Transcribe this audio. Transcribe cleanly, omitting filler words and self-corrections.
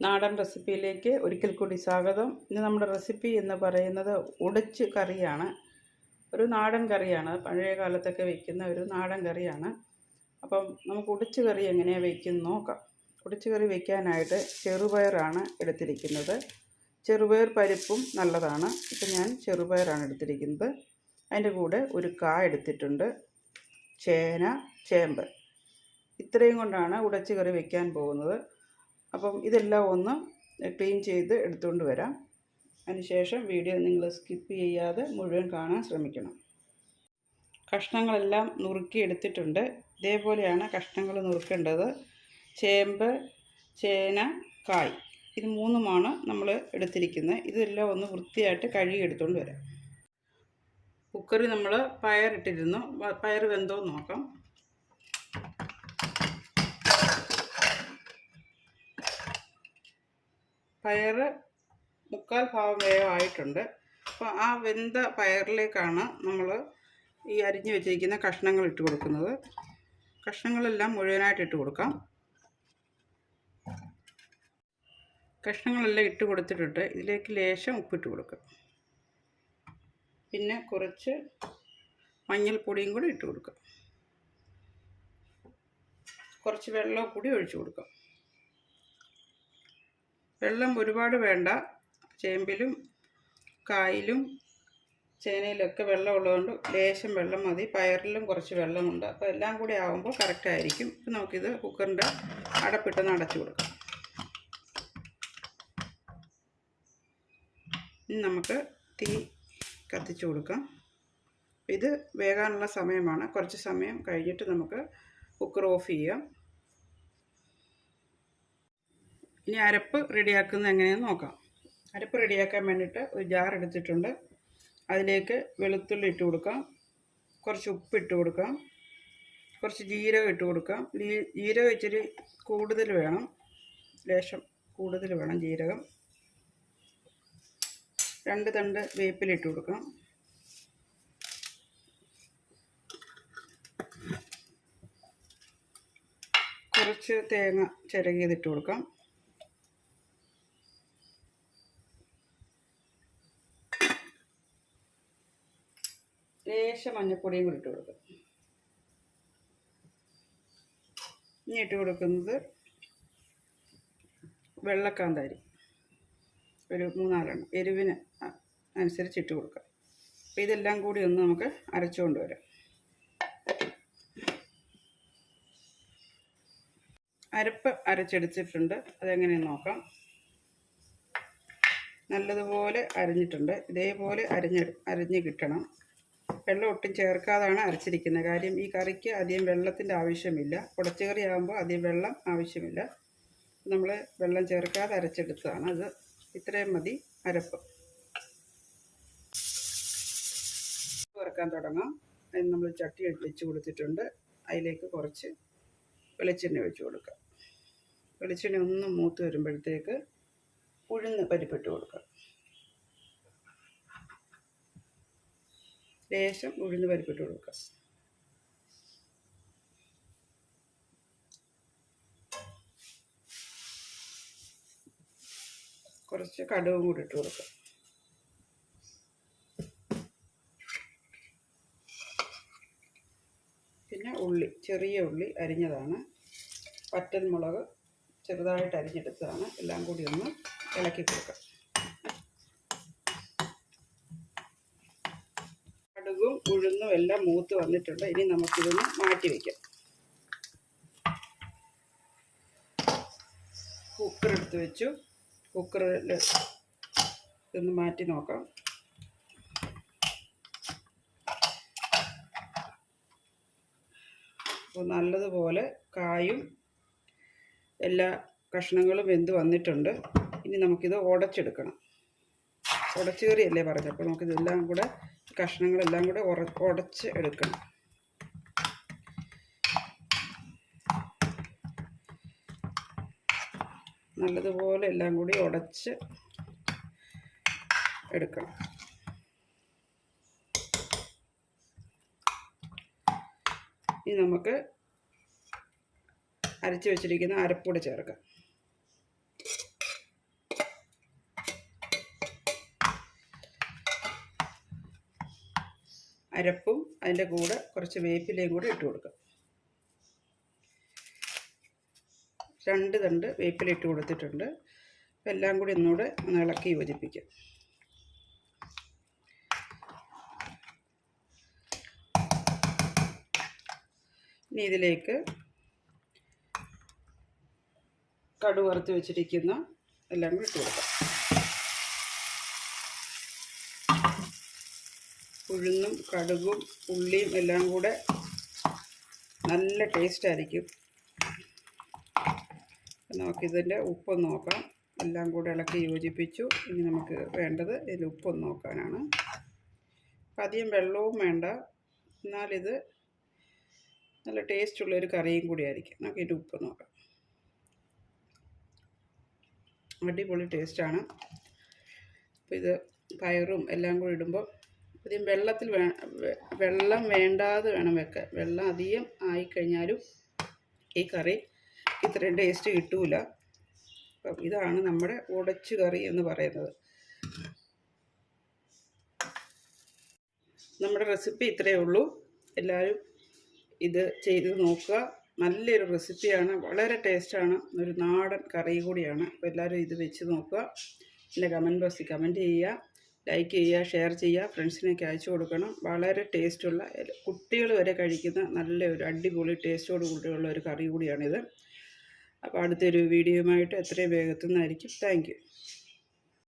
നാടൻ റെസിപ്പിയിലേക്ക് ഒരിക്കൽ കൂടി സ്വാഗതം. ഇന്ന് നമ്മുടെ റെസിപ്പി എന്ന് പറയുന്നത് ഉടച്ച് കറിയാണ്. ഒരു നാടൻ കറിയാണ്, പഴയ കാലത്തൊക്കെ വയ്ക്കുന്ന ഒരു നാടൻ കറിയാണ്. അപ്പം നമുക്ക് ഉടച്ച് കറി എങ്ങനെയാണ് വയ്ക്കുന്നത് നോക്കാം. ഉടച്ച് കറി വയ്ക്കാനായിട്ട് ചെറുപയറാണ് എടുത്തിരിക്കുന്നത്. ചെറുപയർ പരിപ്പും നല്ലതാണ്. ഇപ്പം ഞാൻ ചെറുപയറാണ് എടുത്തിരിക്കുന്നത്. അതിൻ്റെ കൂടെ ഒരു കായ എടുത്തിട്ടുണ്ട്, ചേന, ചേമ്പ്. ഇത്രയും കൊണ്ടാണ് ഉടച്ച് കറി വയ്ക്കാൻ പോകുന്നത്. അപ്പം ഇതെല്ലാം ഒന്ന് ക്ലീൻ ചെയ്ത് എടുത്തുകൊണ്ട് വരാം. അതിനുശേഷം വീഡിയോ നിങ്ങൾ സ്കിപ്പ് ചെയ്യാതെ മുഴുവൻ കാണാൻ ശ്രമിക്കണം. കഷ്ണങ്ങളെല്ലാം നുറുക്കി എടുത്തിട്ടുണ്ട്. ഇതേപോലെയാണ് കഷ്ണങ്ങൾ നുറുക്കേണ്ടത്. ചേമ്പ്, ചേന, കായ്, ഇത് മൂന്നുമാണ് നമ്മൾ എടുത്തിരിക്കുന്നത്. ഇതെല്ലാം ഒന്ന് വൃത്തിയായിട്ട് കഴുകി എടുത്തുകൊണ്ട് വരാം. കുക്കറിൽ നമ്മൾ പയറിട്ടിരുന്നു. പയർ വെന്തോ നോക്കാം. പയർ 3/4 ഭാഗം വേവായിട്ടുണ്ട്. അപ്പോൾ ആ വെന്ത പയറിലേക്കാണ് നമ്മൾ ഈ അരിഞ്ഞു വെച്ചിരിക്കുന്ന കഷ്ണങ്ങൾ ഇട്ട് കൊടുക്കുന്നത്. കഷ്ണങ്ങളെല്ലാം മുഴുവനായിട്ട് ഇട്ട് കൊടുക്കാം. കഷ്ണങ്ങളെല്ലാം ഇട്ട് കൊടുത്തിട്ടുണ്ട്. ഇതിലേക്ക് ലേശം ഉപ്പിട്ട് കൊടുക്കുക. പിന്നെ കുറച്ച് മഞ്ഞൾപ്പൊടിയും കൂടി ഇട്ട് കൊടുക്കുക. കുറച്ച് വെള്ളം കൂടി ഒഴിച്ചു കൊടുക്കാം. വെള്ളം ഒരുപാട് വേണ്ട. ചേമ്പിലും കായിലും ചേനയിലൊക്കെ വെള്ളം ഉള്ളതുകൊണ്ട് ലേശം വെള്ളം മതി. പയറിലും കുറച്ച് വെള്ളമുണ്ട്. അപ്പോൾ എല്ലാം കൂടി ആകുമ്പോൾ കറക്റ്റായിരിക്കും. ഇപ്പം നമുക്കിത് കുക്കറിൻ്റെ അടപ്പിട്ടൊന്ന് അടച്ചു കൊടുക്കാം. ഇനി നമുക്ക് തീ കത്തിച്ചു കൊടുക്കാം. ഇത് വേകാനുള്ള സമയമാണ്. കുറച്ച് സമയം കഴിഞ്ഞിട്ട് നമുക്ക് കുക്കർ ഓഫ് ചെയ്യാം. ഇനി അരപ്പ് റെഡിയാക്കുന്നത് എങ്ങനെയാണെന്ന് നോക്കാം. അരപ്പ് റെഡിയാക്കാൻ വേണ്ടിയിട്ട് ഒരു ജാർ എടുത്തിട്ടുണ്ട്. അതിലേക്ക് വെളുത്തുള്ളി ഇട്ട് കൊടുക്കാം, കുറച്ച് ഉപ്പിട്ട് കൊടുക്കാം, കുറച്ച് ജീരകം ഇട്ട് കൊടുക്കാം. ജീരകം ഇച്ചിരി കൂടുതൽ വേണം, ലേശം കൂടുതൽ വേണം ജീരകം. 2 തണ്ട് വേപ്പിലിട്ട് കൊടുക്കാം. കുറച്ച് തേങ്ങ ചിരകിയതിട്ട് കൊടുക്കാം. ലേശം മഞ്ഞൾപ്പൊടിയും കൂടി ഇട്ട് കൊടുക്കാം. ഇനി ഇട്ട് കൊടുക്കുന്നത് വെള്ളക്കാന്താരി ഒരു 3-4 എണ്ണം, എരിവിന് അനുസരിച്ച് ഇട്ട് കൊടുക്കാം. അപ്പോൾ ഇതെല്ലാം കൂടി ഒന്ന് നമുക്ക് അരച്ചുകൊണ്ട് വരാം. അരപ്പ് അരച്ചെടുത്തിട്ടുണ്ട്. അതെങ്ങനെയെന്ന് നോക്കാം. നല്ലതുപോലെ അരിഞ്ഞിട്ടുണ്ട്. ഇതേപോലെ അരിഞ്ഞ് കിട്ടണം. വെള്ളം ഒട്ടും ചേർക്കാതാണ് അരച്ചിരിക്കുന്നത്. കാര്യം ഈ കറിക്ക് അധികം വെള്ളത്തിൻ്റെ ആവശ്യമില്ല. ഉടച്ചുകറി ആകുമ്പോൾ അധികം വെള്ളം ആവശ്യമില്ല. നമ്മൾ വെള്ളം ചേർക്കാതെ അരച്ചെടുത്തതാണ്. അത് ഇത്രയും മതി അരപ്പ്. വറുക്കാൻ തുടങ്ങാം. അതിന് നമ്മൾ ചട്ടി വെച്ച് കൊടുത്തിട്ടുണ്ട്. അതിലേക്ക് കുറച്ച് വെളിച്ചെണ്ണ ഒഴിച്ച് കൊടുക്കാം. വെളിച്ചെണ്ണ ഒന്ന് മൂത്ത് വരുമ്പോഴത്തേക്ക് ഉഴുന്ന് പരിപ്പിട്ട് കൊടുക്കാം. ലേശം ഉഴുന്ന് പരിപ്പിട്ട് കൊടുക്കാം. കുറച്ച് കടുകും കൂടി ഇട്ട് കൊടുക്കാം. പിന്നെ ഉള്ളി, ചെറിയ ഉള്ളി അരിഞ്ഞതാണ്. വറ്റൽമുളക് ചെറുതായിട്ട് അരിഞ്ഞെടുത്തതാണ്. എല്ലാം കൂടി ഒന്ന് ഇളക്കി കൊടുക്കാം. കടുകും ഉഴുന്നും എല്ലാം മൂത്ത് വന്നിട്ടുണ്ട്. ഇനി നമുക്കിതൊന്ന് മാറ്റി വയ്ക്കാം. കുക്കർ എടുത്ത് വെച്ചു. കുക്കറിൽ ഇതൊന്ന് മാറ്റി നോക്കാം. അപ്പോൾ നല്ലതുപോലെ കായും എല്ലാ കഷ്ണങ്ങളും വെന്ത് വന്നിട്ടുണ്ട്. ഇനി നമുക്കിത് ഉടച്ചെടുക്കണം. ഉടച്ചു കറിയല്ലേ പറഞ്ഞത്. അപ്പോൾ നമുക്കിതെല്ലാം കൂടെ കഷ്ണങ്ങളെല്ലാം കൂടെ ഉടച്ച് എടുക്കണം. നല്ലതുപോലെ എല്ലാം കൂടി ഉടച്ച് എടുക്കണം. ഇനി നമുക്ക് അരച്ച് വെച്ചിരിക്കുന്ന അരപ്പൂടെ ചേർക്കാം. അരപ്പും അതിൻ്റെ കൂടെ കുറച്ച് വേപ്പിലയും കൂടെ ഇട്ട് കൊടുക്കാം. 2 തണ്ട് വേപ്പില ഇട്ട് കൊടുത്തിട്ടുണ്ട്. എല്ലാം കൂടി ഒന്നുകൂടെ ഒന്ന് ഇളക്കി യോജിപ്പിക്കാം. ഇനി ഇതിലേക്ക് കടുക് വറുത്ത് വെച്ചിരിക്കുന്ന എല്ലാം കൂടി ഇട്ട് കൊടുക്കാം. ഉഴുന്നും കടുകും ഉള്ളിയും എല്ലാം കൂടെ നല്ല ടേസ്റ്റ് ആയിരിക്കും. നമുക്കിതിൻ്റെ ഉപ്പൊന്ന് നോക്കാം. എല്ലാം കൂടെ ഇളക്കി യോജിപ്പിച്ചു. ഇനി നമുക്ക് വേണ്ടത് ഇതിൽ ഉപ്പൊന്ന് നോക്കാനാണ്. അധികം വെള്ളവും വേണ്ട, എന്നാലിത് നല്ല ടേസ്റ്റുള്ളൊരു കറിയും കൂടി ആയിരിക്കും. നമുക്ക് ഇതിൻ്റെ ഉപ്പ് നോക്കാം. അടിപൊളി ടേസ്റ്റാണ്. അപ്പോൾ ഇത് പയറും എല്ലാം കൂടി ഇടുമ്പോൾ അധികം വെള്ളം വേണ്ടാതെ വേണം വെക്കാൻ. വെള്ളം അധികം ആയിക്കഴിഞ്ഞാലും ഈ കറി ഇത്രയും ടേസ്റ്റ് കിട്ടൂല. അപ്പം ഇതാണ് നമ്മുടെ ഉടച്ചു കറി എന്ന് പറയുന്നത്. നമ്മുടെ റെസിപ്പി ഇത്രയേ ഉള്ളൂ. എല്ലാവരും ഇത് ചെയ്ത് നോക്കുക. നല്ലൊരു റെസിപ്പിയാണ്, വളരെ ടേസ്റ്റാണ്, ഒരു നാടൻ കറി കൂടിയാണ്. അപ്പോൾ എല്ലാവരും ഇത് വെച്ച് നോക്കുക. എൻ്റെ കമൻറ്റ് ബോക്സിൽ കമൻറ്റ് ചെയ്യുക, ലൈക്ക് ചെയ്യുക, ഷെയർ ചെയ്യുക, ഫ്രണ്ട്സിനൊക്കെ അയച്ചു കൊടുക്കണം. വളരെ ടേസ്റ്റുള്ള, കുട്ടികൾ വരെ കഴിക്കുന്ന നല്ലൊരു അടിപൊളി ടേസ്റ്റോട് കൂടിയുള്ള ഒരു കറി കൂടിയാണിത്. അപ്പോൾ അടുത്തൊരു വീഡിയോയുമായിട്ട് എത്രയും വേഗത്തിൽ നിന്നായിരിക്കും. Thank you.